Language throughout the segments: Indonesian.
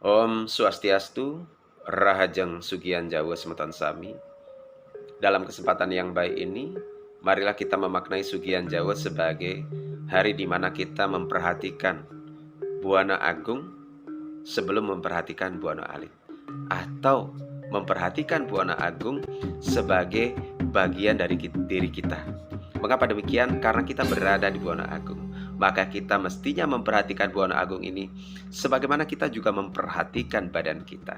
Om Swastiastu, Rahajeng Sugihan Jawa Semeton Sami. Dalam kesempatan yang baik ini, marilah kita memaknai Sugihan Jawa sebagai hari di mana kita memperhatikan Buana Agung sebelum memperhatikan Buana Alit, atau memperhatikan Buana Agung sebagai bagian dari diri kita. Mengapa demikian? Karena kita berada di Buana Agung, maka kita mestinya memperhatikan Buana Agung ini sebagaimana kita juga memperhatikan badan kita.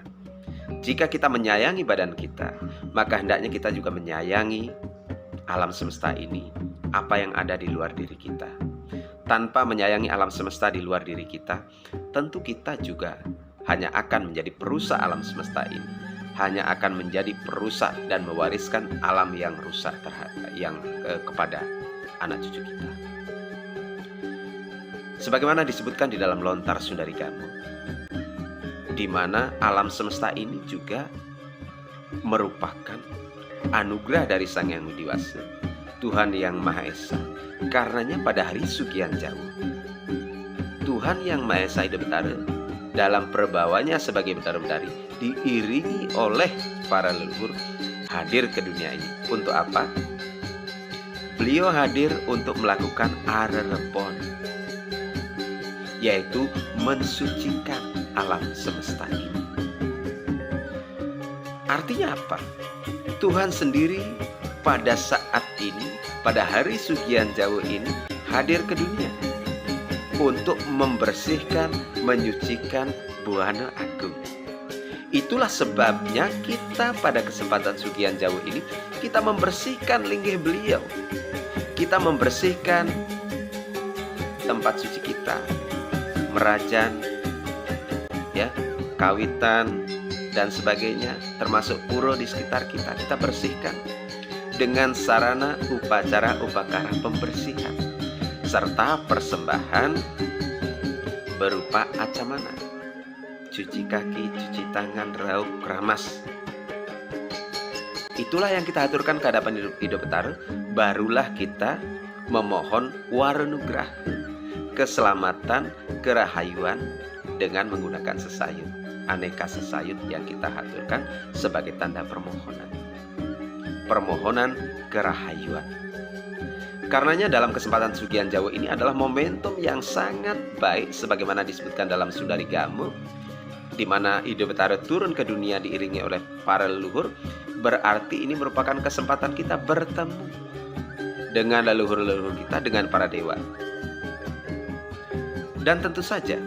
Jika kita menyayangi badan kita, maka hendaknya kita juga menyayangi alam semesta ini, apa yang ada di luar diri kita. Tanpa menyayangi alam semesta di luar diri kita, tentu kita juga hanya akan menjadi perusak alam semesta ini, hanya akan menjadi perusak dan mewariskan alam yang rusak kepada anak cucu kita. Sebagaimana disebutkan di dalam Lontar Sundari Galuh, di mana alam semesta ini juga merupakan anugerah dari Sang Hyang Widiwasa, Tuhan Yang Maha Esa. Karenanya pada hari Sugihan Jawa, Tuhan Yang Maha Esa Ida Betara dalam perbawanya sebagai Betara Betari diiringi oleh para leluhur hadir ke dunia ini. Untuk apa? Beliau hadir untuk melakukan arerepon, yaitu mensucikan alam semesta ini. Artinya apa? Tuhan sendiri pada saat ini, pada hari Sugihan Jawa ini hadir ke dunia untuk membersihkan, menyucikan Buana Agung. Itulah sebabnya kita pada kesempatan Sugihan Jawa ini kita membersihkan linggih beliau. Kita membersihkan tempat suci kita, merajan, ya, kawitan dan sebagainya, termasuk pura di sekitar kita. Kita bersihkan dengan sarana upacara upakara pembersihan serta persembahan berupa acamana, cuci kaki, cuci tangan, raup, keramas. Itulah yang kita aturkan ke hadapan Ida Betara. Barulah kita memohon waranugrah, keselamatan, kerahayuan dengan menggunakan sesayut, aneka sesayut yang kita aturkan sebagai tanda permohonan kerahayuan. Karenanya dalam kesempatan Sugihan Jawa ini adalah momentum yang sangat baik sebagaimana disebutkan dalam Sundari Galuh, di mana Ida Betara turun ke dunia diiringi oleh para leluhur. Berarti ini merupakan kesempatan kita bertemu dengan leluhur-leluhur kita, dengan para dewa. Dan tentu saja,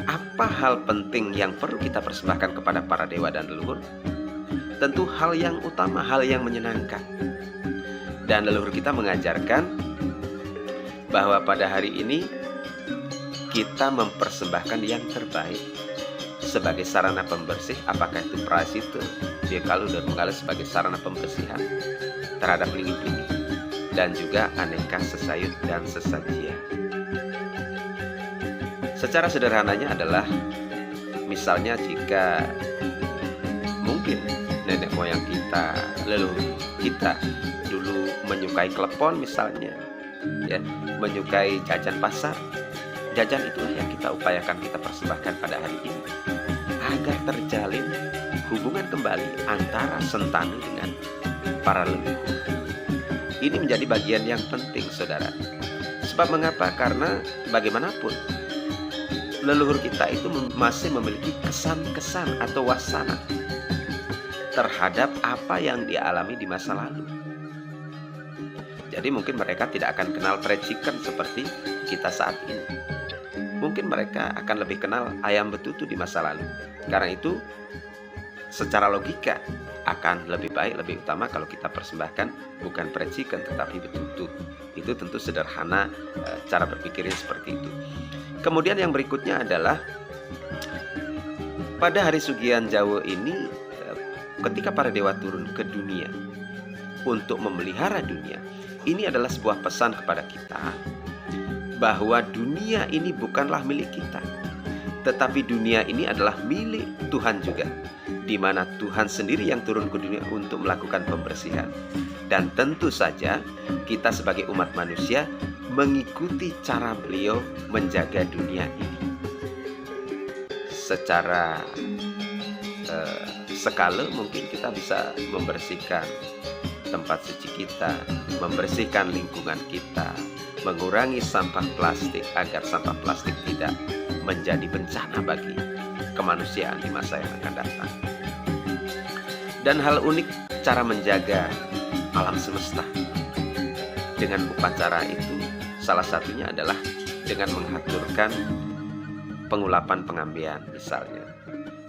apa hal penting yang perlu kita persembahkan kepada para dewa dan leluhur? Tentu hal yang utama, hal yang menyenangkan. Dan leluhur kita mengajarkan bahwa pada hari ini kita mempersembahkan yang terbaik sebagai sarana pembersih, apakah itu prasita, Bekalu dan Mengalu sebagai sarana pembersihan terhadap linggih-linggih, dan juga aneka sesayut dan sesajian. Secara sederhananya adalah, misalnya jika mungkin nenek moyang kita, leluhur kita dulu menyukai klepon misalnya, ya, menyukai jajan pasar. Jajan itulah yang kita upayakan, kita persembahkan pada hari ini, agar terjalin hubungan kembali antara sentani dengan para leluhur. Ini menjadi bagian yang penting, saudara. Sebab mengapa? Karena bagaimanapun leluhur kita itu masih memiliki kesan-kesan atau wasana terhadap apa yang dialami di masa lalu. Jadi mungkin mereka tidak akan kenal fried chicken seperti kita saat ini. Mungkin mereka akan lebih kenal ayam betutu di masa lalu. Karena itu secara logika akan lebih baik, lebih utama kalau kita persembahkan bukan fried chicken tetapi betutu. Itu tentu sederhana, cara berpikirnya seperti itu. Kemudian yang berikutnya adalah pada hari Sugihan Jawa ini, ketika para dewa turun ke dunia untuk memelihara dunia, ini adalah sebuah pesan kepada kita bahwa dunia ini bukanlah milik kita, tetapi dunia ini adalah milik Tuhan juga, di mana Tuhan sendiri yang turun ke dunia untuk melakukan pembersihan. Dan tentu saja kita sebagai umat manusia mengikuti cara beliau menjaga dunia ini. secara skala mungkin kita bisa membersihkan tempat suci kita, membersihkan lingkungan kita, mengurangi sampah plastik agar sampah plastik tidak menjadi bencana bagi kemanusiaan di masa yang akan datang. Dan hal unik cara menjaga alam semesta dengan upacara itu salah satunya adalah dengan mengaturkan pengulapan pengambian. Misalnya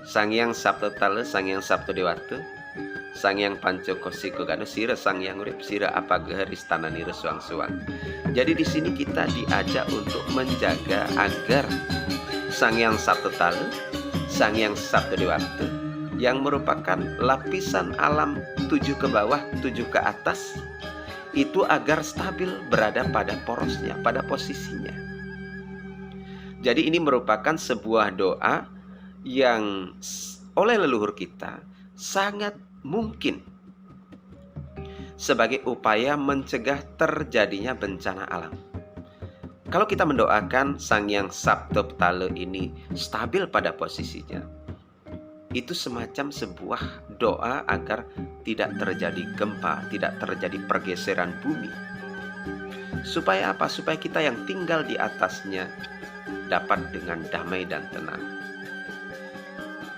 Sangyang Saptatala, Sangyang Saptodewata, Sangyang Pancokosi Kogano, Sira Sangyang Urip, Sira Apagaha Ristana Nira Suang-suang. Jadi di sini kita diajak untuk menjaga agar Sangyang Saptatala, Sangyang Saptodewata yang merupakan lapisan alam 7 ke bawah, 7 ke atas, itu agar stabil berada pada porosnya, pada posisinya. Jadi ini merupakan sebuah doa yang oleh leluhur kita sangat mungkin sebagai upaya mencegah terjadinya bencana alam. Kalau kita mendoakan Sangyang Saptatala ini stabil pada posisinya, itu semacam sebuah doa agar tidak terjadi gempa, tidak terjadi pergeseran bumi. Supaya apa? Supaya kita yang tinggal di atasnya dapat dengan damai dan tenang.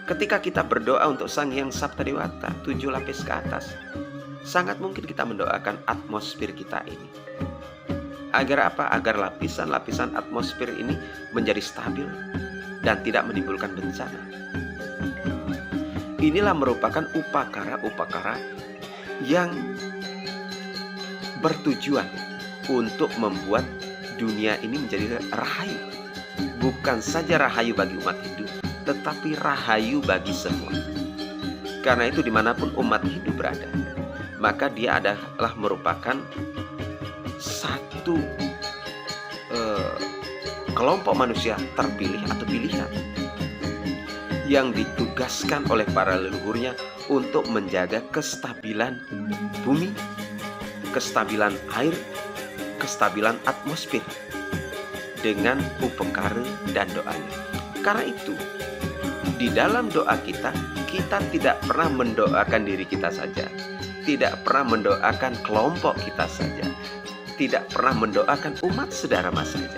Ketika kita berdoa untuk Sangyang Saptodewata 7 lapis ke atas, sangat mungkin kita mendoakan atmosfer kita ini. Agar apa? Agar lapisan-lapisan atmosfer ini menjadi stabil dan tidak menimbulkan bencana. Inilah merupakan upakara-upakara yang bertujuan untuk membuat dunia ini menjadi rahayu. Bukan saja rahayu bagi umat Hindu, tetapi rahayu bagi semua. Karena itu dimanapun umat Hindu berada, maka dia adalah merupakan satu kelompok manusia terpilih atau pilihan yang ditugaskan oleh para leluhurnya untuk menjaga kestabilan bumi, kestabilan air, kestabilan atmosfer dengan upekara dan doanya. Karena itu di dalam doa kita tidak pernah mendoakan diri kita saja, tidak pernah mendoakan kelompok kita saja, tidak pernah mendoakan umat saudara saja,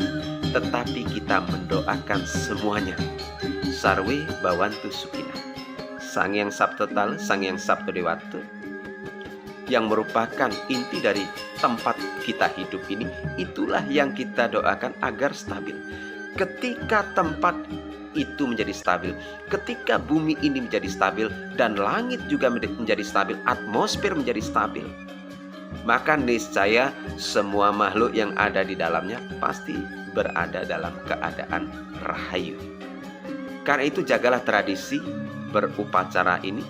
tetapi kita mendoakan semuanya. Sarwe Bawantu Sukina. Sangyang Saptatala, Sangyang Saptodewata, yang merupakan inti dari tempat kita hidup ini, itulah yang kita doakan agar stabil. Ketika tempat itu menjadi stabil, ketika bumi ini menjadi stabil, dan langit juga menjadi stabil, atmosfer menjadi stabil, maka niscaya semua makhluk yang ada di dalamnya pasti berada dalam keadaan rahayu. Karena itu jagalah tradisi berupacara ini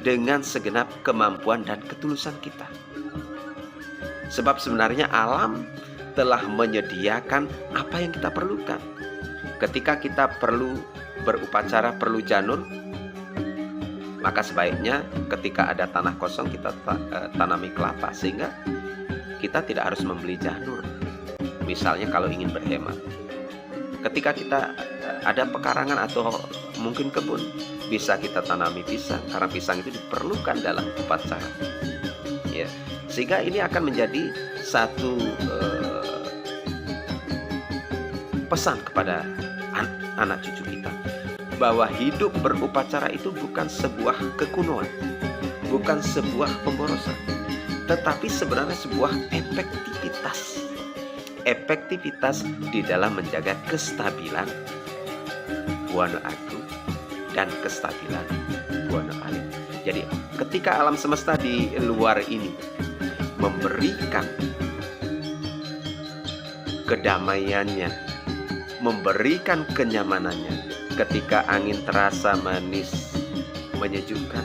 dengan segenap kemampuan dan ketulusan kita. Sebab sebenarnya alam telah menyediakan apa yang kita perlukan. Ketika kita perlu berupacara, perlu janur, maka sebaiknya ketika ada tanah kosong kita tanami kelapa, sehingga kita tidak harus membeli janur. Misalnya kalau ingin berhemat, ketika kita ada pekarangan atau mungkin kebun, bisa kita tanami pisang, karena pisang itu diperlukan dalam upacara. Ya, sehingga ini akan menjadi satu pesan kepada anak cucu kita, bahwa hidup berupacara itu bukan sebuah kekunoan, bukan sebuah pemborosan, tetapi sebenarnya sebuah efektivitas di dalam menjaga kestabilan Buana Agung dan kestabilan Buana Alit. Jadi ketika alam semesta di luar ini memberikan kedamaiannya, memberikan kenyamanannya, ketika angin terasa manis, menyejukkan,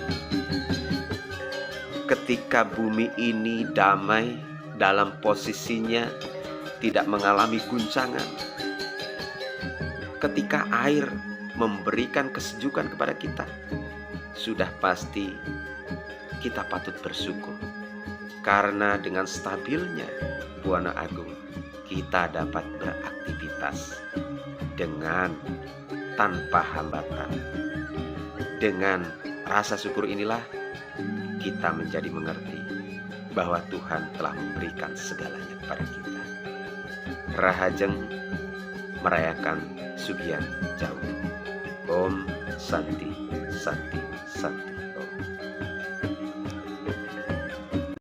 ketika bumi ini damai dalam posisinya, tidak mengalami guncangan, ketika air memberikan kesejukan kepada kita, sudah pasti kita patut bersyukur. Karena dengan stabilnya Buana Agung, kita dapat beraktivitas dengan tanpa hambatan. Dengan rasa syukur inilah kita menjadi mengerti bahwa Tuhan telah memberikan segalanya kepada kita. Rahajeng merayakan Sugihan Jauh. Om Santi Santi Santi.